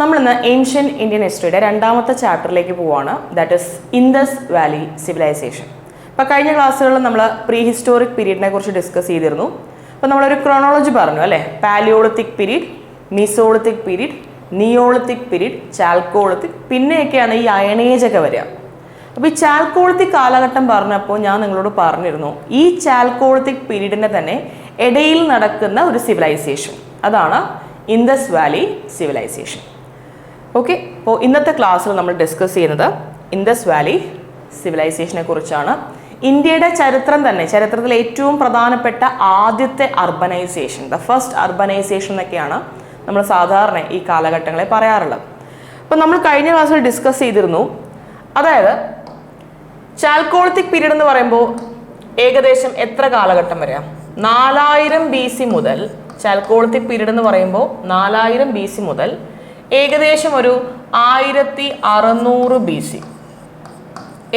നമ്മൾ ഇന്ന് ancient Indian ഹിസ്റ്ററിയുടെ രണ്ടാമത്തെ ചാപ്റ്ററിലേക്ക് പോവാണ്. That is Indus valley civilisation. ഇപ്പോൾ കഴിഞ്ഞ ക്ലാസ്സുകളിൽ നമ്മൾ പ്രീ ഹിസ്റ്റോറിക് പീരീഡിനെ കുറിച്ച് ഡിസ്കസ് ചെയ്തിരുന്നു. അപ്പോൾ നമ്മളൊരു ക്രോണോളജി പറഞ്ഞു അല്ലേ. Paleolithic period, mesolithic period, neolithic period, chalcolithic, പിന്നെയൊക്കെയാണ് ഈ അയണേജ് ഒക്കെ വരിക. അപ്പോൾ ഈ ചാൽക്കോളിത്തിക് കാലഘട്ടം പറഞ്ഞപ്പോൾ ഞാൻ നിങ്ങളോട് പറഞ്ഞിരുന്നു ഈ ചാൽക്കോളിത്തിക് പീരീഡിൻ്റെ തന്നെ ഇടയിൽ നടക്കുന്ന ഒരു സിവിലൈസേഷൻ, അതാണ് ഇൻഡസ് വാലി സിവിലൈസേഷൻ. ഓക്കെ, അപ്പോൾ ഇന്നത്തെ ക്ലാസ്സിൽ നമ്മൾ ഡിസ്കസ് ചെയ്യുന്നത് ഇൻഡസ് വാലി സിവിലൈസേഷനെ കുറിച്ചാണ്. ഇന്ത്യയുടെ ചരിത്രം തന്നെ, ചരിത്രത്തിലെ ഏറ്റവും പ്രധാനപ്പെട്ട ആദ്യത്തെ അർബനൈസേഷൻ, ദ ഫസ്റ്റ് അർബനൈസേഷൻ എന്നൊക്കെയാണ് നമ്മൾ സാധാരണ ഈ കാലഘട്ടങ്ങളെ പറയാറുള്ളത്. അപ്പോൾ നമ്മൾ കഴിഞ്ഞ ക്ലാസ്സിൽ ഡിസ്കസ് ചെയ്തിരുന്നു, അതായത് ചാൽക്കോളിത്തിക് പീരീഡ് എന്ന് പറയുമ്പോൾ ഏകദേശം എത്ര കാലഘട്ടം വരെയാണ്? 4000 BC മുതൽ, ചാൽക്കോളിത്തിക് പീരീഡ് എന്ന് പറയുമ്പോൾ 4000 BC മുതൽ ഏകദേശം ഒരു 1600 BC.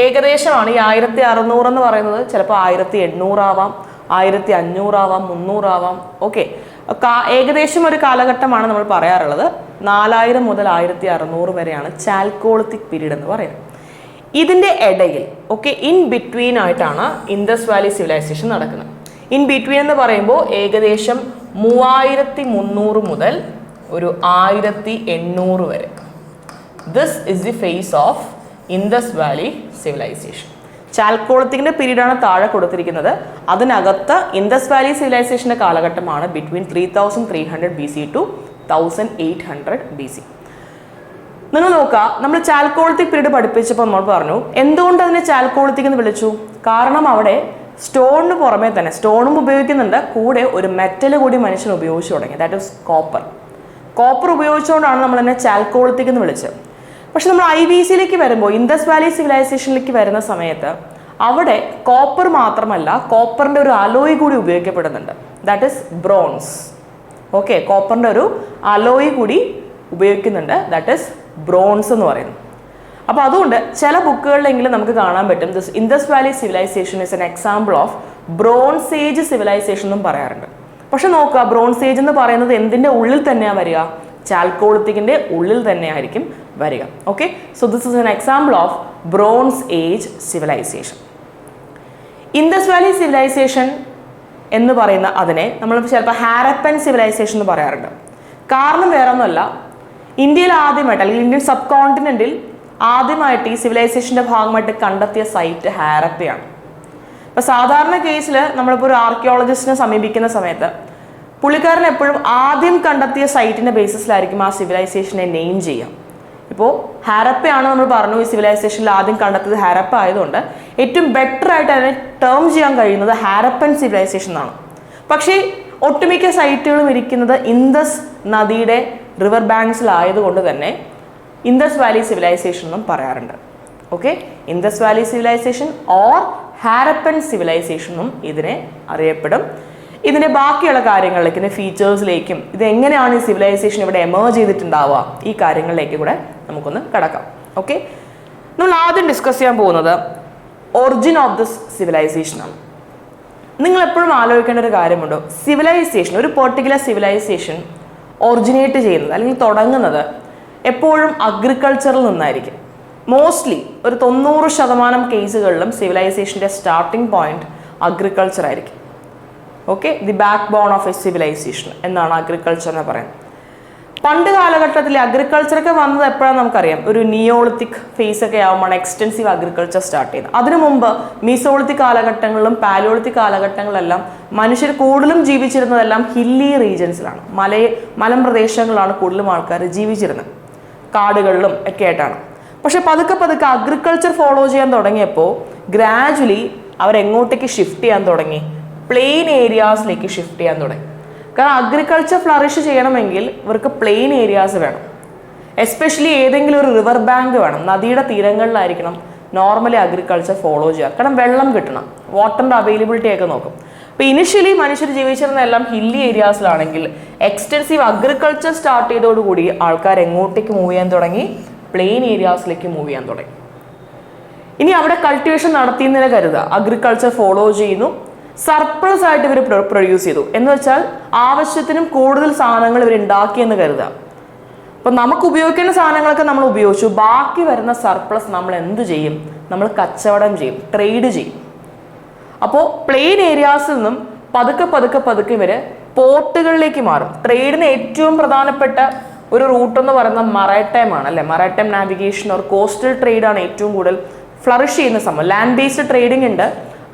ഏകദേശമാണ് ഈ 1600 എന്ന് പറയുന്നത്. ചിലപ്പോൾ 1800 ആവാം, 1500 ആവാം, 300 ആവാം. ഓക്കെ, ഏകദേശം ഒരു കാലഘട്ടമാണ് നമ്മൾ പറയാറുള്ളത്. 4000 മുതൽ 1600 വരെയാണ് ചാൽക്കോളിത്തിക് പീരീഡ് എന്ന് പറയുന്നത്. ഇതിൻ്റെ ഇടയിൽ ഓക്കെ, ഇൻ ബിറ്റ്വീൻ ആയിട്ടാണ് ഇൻഡസ് വാലി സിവിലൈസേഷൻ നടക്കുന്നത്. ഇൻ ബിറ്റ്വീൻ എന്ന് പറയുമ്പോൾ ഏകദേശം 3300 മുതൽ ഒരു 1800 വരെ. This is the phase of Indus valley civilization. ചാൽക്കോളിത്തിക്കിൻ്റെ പീരീഡാണ് താഴെ കൊടുത്തിരിക്കുന്നത്. അതിനകത്ത് ഇൻഡസ് വാലി സിവിലൈസേഷൻ്റെ കാലഘട്ടമാണ് ബിറ്റ്വീൻ 3300 BC ടു 1800 BC. നിങ്ങൾ നോക്കുക, നമ്മൾ ചാൽക്കോളിത്തിക് പീരീഡ് പഠിപ്പിച്ചപ്പോൾ നമ്മൾ പറഞ്ഞു എന്തുകൊണ്ട് അതിനെ ചാൽക്കോളിത്തിക് എന്ന് വിളിച്ചു. കാരണം അവിടെ സ്റ്റോണിന് പുറമേ തന്നെ, സ്റ്റോണും ഉപയോഗിക്കുന്നുണ്ട്, കൂടെ ഒരു മെറ്റൽ കൂടി മനുഷ്യൻ ഉപയോഗിച്ചു തുടങ്ങി, ദാറ്റ് ഈസ് കോപ്പർ. കോപ്പർ ഉപയോഗിച്ചുകൊണ്ടാണ് നമ്മൾ തന്നെ ചാൽക്കോളിത്തിക് എന്ന് വിളിച്ചത്. പക്ഷെ നമ്മൾ IVCയിലേക്ക് വരുമ്പോൾ, ഇൻഡസ് വാലി സിവിലൈസേഷനിലേക്ക് വരുന്ന സമയത്ത് അവിടെ കോപ്പർ മാത്രമല്ല, കോപ്പറിൻ്റെ ഒരു അലോയ് കൂടി ഉപയോഗിക്കപ്പെടുന്നുണ്ട്, ദാറ്റ് ഈസ് ബ്രോൺസ്. ഓക്കെ, കോപ്പറിൻ്റെ ഒരു അലോയ് കൂടി ഉപയോഗിക്കുന്നുണ്ട്, ദാറ്റ് ഈസ് ബ്രോൺസ് എന്ന് പറയുന്നത്. അപ്പോൾ അതുകൊണ്ട് ചില ബുക്കുകളിലെങ്കിലും നമുക്ക് കാണാൻ പറ്റും this Indus valley civilisation is an example of bronze age civilisation എന്നും പറയാറുണ്ട്. പക്ഷെ നോക്കുക, ബ്രോൺസ് ഏജ് എന്ന് പറയുന്നത് എന്തിൻ്റെ ഉള്ളിൽ തന്നെയാണ് വരിക? ചാൽക്കോളിത്തിക്കിൻ്റെ ഉള്ളിൽ തന്നെയായിരിക്കും വരിക. Okay, so this is an example of bronze age civilisation. Indus valley civilisation എന്ന് പറയുന്ന അതിനെ നമ്മൾ ചിലപ്പോൾ ഹാരപ്പൻ സിവിലൈസേഷൻ എന്ന് പറയാറുണ്ട്. കാരണം വേറെ ഒന്നുമല്ല, ഇന്ത്യയിൽ ആദ്യമായിട്ട് അല്ലെങ്കിൽ ഇന്ത്യൻ സബ് കോണ്ടിനെന്റിൽ ആദ്യമായിട്ട് ഈ സിവിലൈസേഷൻ്റെ ഭാഗമായിട്ട് കണ്ടെത്തിയ സൈറ്റ് ഹാരപ്പയാണ്. ഇപ്പോൾ സാധാരണ കേസിൽ നമ്മളിപ്പോൾ ഒരു ആർക്കിയോളജിസ്റ്റിനെ സമീപിക്കുന്ന സമയത്ത് പുള്ളിക്കാരൻ എപ്പോഴും ആദ്യം കണ്ടെത്തിയ സൈറ്റിൻ്റെ ബേസിസിലായിരിക്കും ആ സിവിലൈസേഷനെ നെയിം ചെയ്യുക. ഇപ്പോൾ ഹാരപ്പയാണ് നമ്മൾ പറഞ്ഞു, ഈ സിവിലൈസേഷനിൽ ആദ്യം കണ്ടെത്തിയത് ഹാരപ്പ ആയതുകൊണ്ട് ഏറ്റവും ബെറ്റർ ആയിട്ട് അതിനെ ടേം ചെയ്യാൻ കഴിയുന്നത് ഹാരപ്പൻ സിവിലൈസേഷൻ എന്നാണ്. പക്ഷേ ഒട്ടുമിക്ക സൈറ്റുകളും ഇരിക്കുന്നത് ഇൻഡസ് നദിയുടെ റിവർ ബാങ്ക്സിലായതുകൊണ്ട് തന്നെ ഇൻഡസ് വാലി സിവിലൈസേഷൻ എന്നും പറയാറുണ്ട്. Okay, Indus valley civilisation or Harappan civilisation എന്നും ഇതിനെ അറിയപ്പെടും. ഇതിൻ്റെ ബാക്കിയുള്ള കാര്യങ്ങളിലേക്ക്, ഇതിൻ്റെ ഫീച്ചേഴ്സിലേക്കും ഇത് എങ്ങനെയാണ് ഈ സിവിലൈസേഷൻ ഇവിടെ എമേർജ് ചെയ്തിട്ടുണ്ടാവുക, ഈ കാര്യങ്ങളിലേക്ക് കൂടെ നമുക്കൊന്ന് കടക്കാം. ഓക്കെ, നമ്മൾ ആദ്യം ഡിസ്കസ് ചെയ്യാൻ പോകുന്നത് ഒറിജിൻ ഓഫ് ദിസ് സിവിലൈസേഷനാണ്. നിങ്ങൾ എപ്പോഴും ആലോചിക്കേണ്ട ഒരു കാര്യമുണ്ടോ, സിവിലൈസേഷൻ, ഒരു പെർട്ടിക്കുലർ സിവിലൈസേഷൻ ഒറിജിനേറ്റ് ചെയ്യുന്നത് അല്ലെങ്കിൽ തുടങ്ങുന്നത് എപ്പോഴും അഗ്രികൾച്ചറിൽ നിന്നായിരിക്കും. മോസ്റ്റ്ലി ഒരു 90% കേസുകളിലും സിവിലൈസേഷൻ്റെ സ്റ്റാർട്ടിംഗ് പോയിന്റ് അഗ്രികൾച്ചർ ആയിരിക്കും. Okay, the backbone of a civilisation എന്നാണ് അഗ്രികൾച്ചർ എന്ന് പറയുന്നത്. പണ്ട് കാലഘട്ടത്തിൽ അഗ്രികൾച്ചറൊക്കെ വന്നത് എപ്പോഴാണ് നമുക്കറിയാം, ഒരു നിയോളിത്തിക് ഫേസ് ഒക്കെ ആകുമ്പോൾ എക്സ്റ്റെൻസീവ് അഗ്രികൾച്ചർ സ്റ്റാർട്ട് ചെയ്യുന്നത്. അതിനു മുമ്പ് മീസോളിത്തിക് കാലഘട്ടങ്ങളിലും പാലിയോളിത്തിക് കാലഘട്ടങ്ങളിലെല്ലാം മനുഷ്യർ കൂടുതലും ജീവിച്ചിരുന്നതെല്ലാം ഹില്ലി റീജൻസിലാണ്, മലമ്പ്രദേശങ്ങളിലാണ് കൂടുതലും ആൾക്കാർ ജീവിച്ചിരുന്നത്, കാടുകളിലും ഒക്കെ ആയിട്ടാണ്. പക്ഷെ പതുക്കെ പതുക്കെ അഗ്രികൾച്ചർ ഫോളോ ചെയ്യാൻ തുടങ്ങിയപ്പോൾ ഗ്രാജുവലി അവരെങ്ങോട്ടേക്ക് ഷിഫ്റ്റ് ചെയ്യാൻ തുടങ്ങി? പ്ലെയിൻ ഏരിയാസിലേക്ക് ഷിഫ്റ്റ് ചെയ്യാൻ തുടങ്ങി. കാരണം അഗ്രികൾച്ചർ ഫ്ലറിഷ് ചെയ്യണമെങ്കിൽ ഇവർക്ക് പ്ലെയിൻ ഏരിയാസ് വേണം, എസ്പെഷ്യലി ഏതെങ്കിലും ഒരു റിവർ ബാങ്ക് വേണം, നദിയുടെ തീരങ്ങളിലായിരിക്കണം നോർമലി അഗ്രികൾച്ചർ ഫോളോ ചെയ്യുക. കാരണം വെള്ളം കിട്ടണം, വാട്ടറിൻ്റെ അവൈലബിലിറ്റി ഒക്കെ നോക്കും. അപ്പോൾ ഇനിഷ്യലി മനുഷ്യർ ജീവിച്ചിരുന്ന എല്ലാം ഹില്ലി ഏരിയാസിലാണെങ്കിൽ എക്സ്റ്റെൻസീവ് അഗ്രികൾച്ചർ സ്റ്റാർട്ട് ചെയ്തതോടുകൂടി ആൾക്കാർ എങ്ങോട്ടേക്ക് മൂവ് ചെയ്യാൻ തുടങ്ങി? പ്ലെയിൻ ഏരിയാസിലേക്ക് മൂവ് ചെയ്യാൻ തുടങ്ങി. ഇനി അവിടെ കൾട്ടിവേഷൻ നടത്തിയെന്ന് കരുതുക, അഗ്രികൾച്ചർ ഫോളോ ചെയ്യുന്നു, സർപ്ലസ് ആയിട്ട് ഇവർ പ്രൊഡ്യൂസ് ചെയ്തു എന്ന് വെച്ചാൽ ആവശ്യത്തിനും കൂടുതൽ സാധനങ്ങൾ ഇവർ ഉണ്ടാക്കിയെന്ന് കരുതുക. അപ്പോൾ നമുക്ക് ഉപയോഗിക്കുന്ന സാധനങ്ങളൊക്കെ നമ്മൾ ഉപയോഗിച്ചു, ബാക്കി വരുന്ന സർപ്ലസ് നമ്മൾ എന്ത് ചെയ്യും? നമ്മൾ കച്ചവടം ചെയ്യും, ട്രേഡ് ചെയ്യും. അപ്പോൾ പ്ലെയിൻ ഏരിയാസിൽ നിന്നും പതുക്കെ ഇവർ പോർട്ടുകളിലേക്ക് മാറും. ട്രേഡിന് ഏറ്റവും പ്രധാനപ്പെട്ട ഒരു റൂട്ട് എന്ന് പറയുന്നത് മറൈടൈം ആണ് അല്ലേ. മറൈടൈം നാവിഗേഷൻ ഓർ കോസ്റ്റൽ ട്രേഡ് ആണ് ഏറ്റവും കൂടുതൽ ഫ്ലറിഷ് ചെയ്യുന്ന സംഭവം. ലാൻഡ് ബേസ്ഡ് ട്രേഡിംഗ് ഉണ്ട്,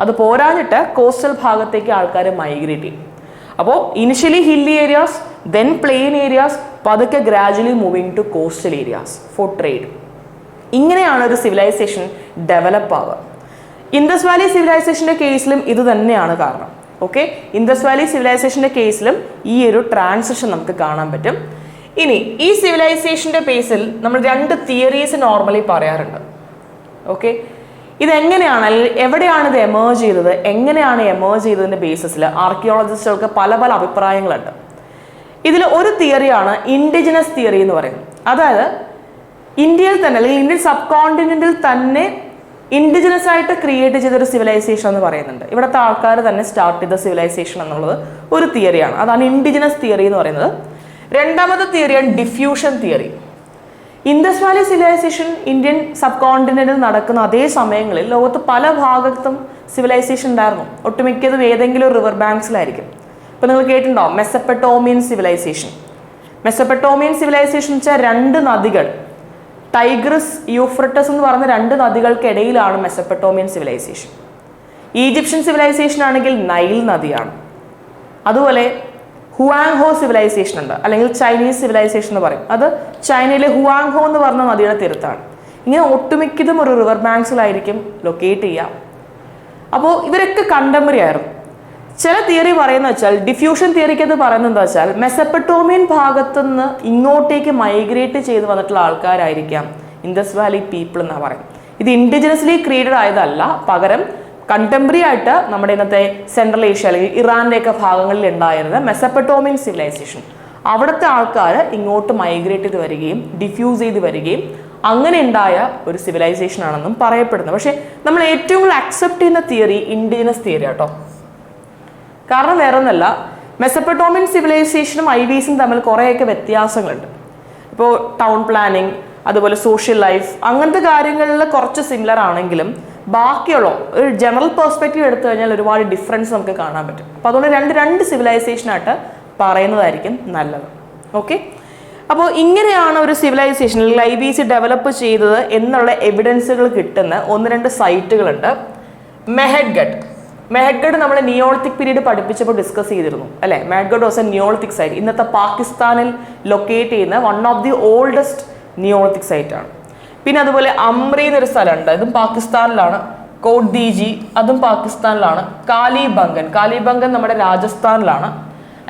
അത് പോരാഞ്ഞിട്ട് കോസ്റ്റൽ ഭാഗത്തേക്ക് ആൾക്കാർ മൈഗ്രേറ്റ് ചെയ്യും. അപ്പോൾ initially hilly areas, then plain areas, പതുക്കെ gradually moving to coastal areas for trade. ഇങ്ങനെയാണ് ഒരു സിവിലൈസേഷൻ ഡെവലപ്പ് ആവുക. ഇൻഡസ് വാലി സിവിലൈസേഷൻ്റെ കേസിലും ഇത് തന്നെയാണ് കാരണം. ഓക്കെ, ഇൻഡസ് വാലി സിവിലൈസേഷൻ്റെ കേസിലും ഈ ഒരു ട്രാൻസിഷൻ നമുക്ക് കാണാൻ പറ്റും. ഇനി ഈ സിവിലൈസേഷൻ്റെ ബേസിൽ നമ്മൾ 2 തിയറീസ് നോർമലി പറയാറുണ്ട്. ഓക്കെ, ഇതെങ്ങനെയാണ് അല്ലെങ്കിൽ എവിടെയാണ് ഇത് എമേർജ് ചെയ്തത്, എങ്ങനെയാണ് എമേർജ് ചെയ്തതിൻ്റെ ബേസിസിൽ ആർക്കിയോളജിസ്റ്റുകൾക്ക് പല അഭിപ്രായങ്ങളുണ്ട്. ഇതിൽ ഒരു തിയറിയാണ് ഇൻഡിജിനസ് തിയറി എന്ന് പറയുന്നത്. അതായത് ഇന്ത്യയിൽ തന്നെ അല്ലെങ്കിൽ ഇന്ത്യൻ സബ് കോണ്ടിനെന്റിൽ തന്നെ ഇൻഡിജിനസ് ആയിട്ട് ക്രിയേറ്റ് ചെയ്തൊരു സിവിലൈസേഷൻ എന്ന് പറയുന്നുണ്ട്. ഇവിടുത്തെ ആൾക്കാർ തന്നെ സ്റ്റാർട്ട് ചെയ്ത സിവിലൈസേഷൻ എന്നുള്ളത് ഒരു തിയറിയാണ്. അതാണ് ഇൻഡിജിനസ് തിയറി എന്ന് പറയുന്നത്. രണ്ടാമത്തെ തിയറിയാണ് diffusion theory. Indus valley civilization Indian sub കോണ്ടിനെന്റിൽ നടക്കുന്ന അതേ സമയങ്ങളിൽ ലോകത്ത് പല ഭാഗത്തും സിവിലൈസേഷൻ ഉണ്ടായിരുന്നു. ഒട്ടുമിക്കതും ഏതെങ്കിലും റിവർ ബാങ്ക്സിലായിരിക്കും. ഇപ്പം നിങ്ങൾ കേട്ടിട്ടുണ്ടാവും മെസപ്പൊട്ടോമിയൻ സിവിലൈസേഷൻ. മെസപ്പൊട്ടോമിയൻ സിവിലൈസേഷൻ വെച്ചാൽ 2 നദികൾ, ടൈഗ്രിസ്, യൂഫ്രട്ടസ് എന്ന് പറഞ്ഞ 2 നദികൾക്കിടയിലാണ് മെസപ്പൊട്ടോമിയൻ സിവിലൈസേഷൻ. ഈജിപ്ഷ്യൻ സിവിലൈസേഷൻ ആണെങ്കിൽ നൈൽ നദിയാണ്. അതുപോലെ ഹുവാങ് ഹോ സിവിലൈസേഷൻ ഉണ്ട്, അല്ലെങ്കിൽ ചൈനീസ് സിവിലൈസേഷൻ എന്ന് പറയും. അത് ചൈനയിലെ ഹുവാങ് ഹോ എന്ന് പറഞ്ഞ നദിയുടെ തീരത്താണ്. ഇങ്ങനെ ഒട്ടുമിക്കതും ഒരു റിവർ ബാങ്ക്സിലായിരിക്കും ലൊക്കേറ്റ് ചെയ്യുക. അപ്പോൾ ഇവരൊക്കെ കണ്ടംപററി ആയിരുന്നു. ചില തിയറി പറയുന്നത് വെച്ചാൽ, ഡിഫ്യൂഷൻ തിയറിക്ക് അത് പറയുന്നത് എന്താ വെച്ചാൽ, മെസപ്പൊട്ടോമിയൻ ഭാഗത്തുനിന്ന് ഇങ്ങോട്ടേക്ക് മൈഗ്രേറ്റ് ചെയ്ത് വന്നിട്ടുള്ള ആൾക്കാരായിരിക്കാം ഇൻഡസ് വാലി പീപ്പിൾ എന്നാണ് പറയുന്നത്. ഇത് ഇൻഡിജിനസ്ലി ക്രിയേറ്റഡ് ആയതല്ല, പകരം കണ്ടംപററി ആയിട്ട് നമ്മുടെ ഇന്നത്തെ സെൻട്രൽ ഏഷ്യ അല്ലെങ്കിൽ ഇറാൻ്റെയൊക്കെ ഭാഗങ്ങളിൽ ഉണ്ടായിരുന്ന മെസപ്പൊട്ടോമിയൻ സിവിലൈസേഷൻ, അവിടുത്തെ ആൾക്കാർ ഇങ്ങോട്ട് മൈഗ്രേറ്റ് ചെയ്ത് വരികയും ഡിഫ്യൂസ് ചെയ്ത് വരികയും അങ്ങനെ ഉണ്ടായ ഒരു സിവിലൈസേഷൻ ആണെന്നും പറയപ്പെടുന്നത്. പക്ഷേ നമ്മൾ ഏറ്റവും കൂടുതൽ അക്സെപ്റ്റ് ചെയ്യുന്ന തിയറി ഇൻഡിജിനസ് തിയറി ആട്ടോ. കാരണം വേറെ ഒന്നല്ല, മെസപ്പൊട്ടോമിയൻ സിവിലൈസേഷനും IVCയും തമ്മിൽ കുറേയൊക്കെ വ്യത്യാസങ്ങളുണ്ട്. ഇപ്പോൾ ടൗൺ പ്ലാനിങ്, അതുപോലെ സോഷ്യൽ ലൈഫ്, അങ്ങനത്തെ കാര്യങ്ങളിൽ കുറച്ച് സിമിലർ ആണെങ്കിലും ബാക്കിയുള്ള ഒരു ജനറൽ പെർസ്പെക്റ്റീവ് എടുത്തു കഴിഞ്ഞാൽ ഒരുപാട് ഡിഫറൻസ് നമുക്ക് കാണാൻ പറ്റും. അപ്പോൾ അതുകൊണ്ട് രണ്ട് സിവിലൈസേഷനായിട്ട് പറയുന്നതായിരിക്കും നല്ലത്. ഓക്കെ, അപ്പോൾ ഇങ്ങനെയാണ് ഒരു സിവിലൈസേഷൻ അല്ലെങ്കിൽ IVC ഡെവലപ്പ് ചെയ്തത് എന്നുള്ള എവിഡൻസുകൾ കിട്ടുന്ന 1-2 സൈറ്റുകളുണ്ട്. മെഹഡ്ഗഡ് നമ്മൾ നിയോളിത്തിക് പീരീഡ് പഠിപ്പിച്ചപ്പോൾ ഡിസ്കസ് ചെയ്തിരുന്നു അല്ലേ. Mehrgarh was a neolithic site. ഇന്നത്തെ പാകിസ്ഥാനിൽ ലൊക്കേറ്റ് ചെയ്യുന്ന one of the oldest neolithic site ആണ്. പിന്നെ അതുപോലെ അമ്രി എന്നൊരു സ്ഥലമുണ്ട്, ഇതും പാകിസ്ഥാനിലാണ്. കോട്ട് ദീജി, അതും പാകിസ്ഥാനിലാണ്. കാലിബംഗൻ നമ്മുടെ രാജസ്ഥാനിലാണ്.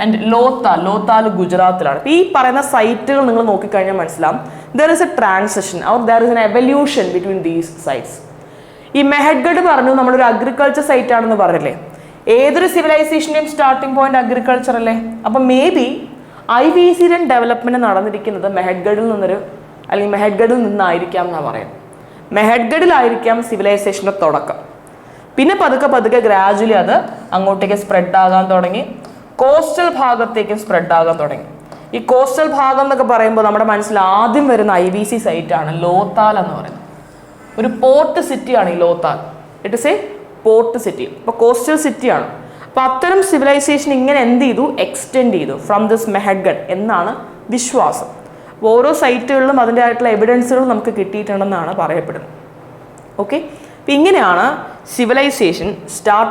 ആൻഡ് ലോത്താൽ ഗുജറാത്തിലാണ്. ഈ പറയുന്ന സൈറ്റുകൾ നിങ്ങൾ നോക്കിക്കഴിഞ്ഞാൽ മനസ്സിലാവും, there is A transition or there is an evolution between these sites. ഈ മെഹഡ്ഗഡ് പറഞ്ഞു നമ്മളൊരു അഗ്രികൾച്ചർ സൈറ്റ് ആണെന്ന് പറഞ്ഞില്ലേ. ഏതൊരു സിവിലൈസേഷൻ്റെയും സ്റ്റാർട്ടിംഗ് പോയിന്റ് അഗ്രികൾച്ചർ അല്ലേ. അപ്പം മേ ബി IVCയുടെ ഡെവലപ്മെന്റ് നടന്നിരിക്കുന്നത് മെഹഡ്ഗഡിൽ നിന്നായിരിക്കാം എന്നാണ് പറയുന്നത്. മെഹഡ്ഗഡിലായിരിക്കാം സിവിലൈസേഷൻ്റെ തുടക്കം. പിന്നെ പതുക്കെ ഗ്രാജുവലി അത് അങ്ങോട്ടേക്ക് സ്പ്രെഡ് ആകാൻ തുടങ്ങി, കോസ്റ്റൽ ഭാഗത്തേക്കും സ്പ്രെഡ് ആകാൻ തുടങ്ങി. ഈ കോസ്റ്റൽ ഭാഗം എന്നൊക്കെ പറയുമ്പോൾ നമ്മുടെ മനസ്സിൽ ആദ്യം വരുന്ന IVC സൈറ്റാണ് ലോത്താൽ എന്ന് പറയുന്നത്. ഒരു പോർട്ട് സിറ്റിയാണ് ഈ Lothal. It is a port city. അപ്പോൾ കോസ്റ്റൽ സിറ്റിയാണ്. അപ്പോൾ അത്തരം സിവിലൈസേഷൻ ഇങ്ങനെ എന്ത് ചെയ്തു, എക്സ്റ്റെൻഡ് ചെയ്തു ഫ്രം ദിസ് മെഹഡ്ഗഡ് എന്നാണ് വിശ്വാസം. ഓരോ സൈറ്റുകളിലും അതിൻ്റെ ആയിട്ടുള്ള എവിഡൻസുകൾ നമുക്ക് കിട്ടിയിട്ടുണ്ടെന്നാണ് പറയപ്പെടുന്നത്. ഓക്കെ, അപ്പോൾ ഇങ്ങനെയാണ് സിവിലൈസേഷൻ സ്റ്റാർട്ട് ചെയ്തത്.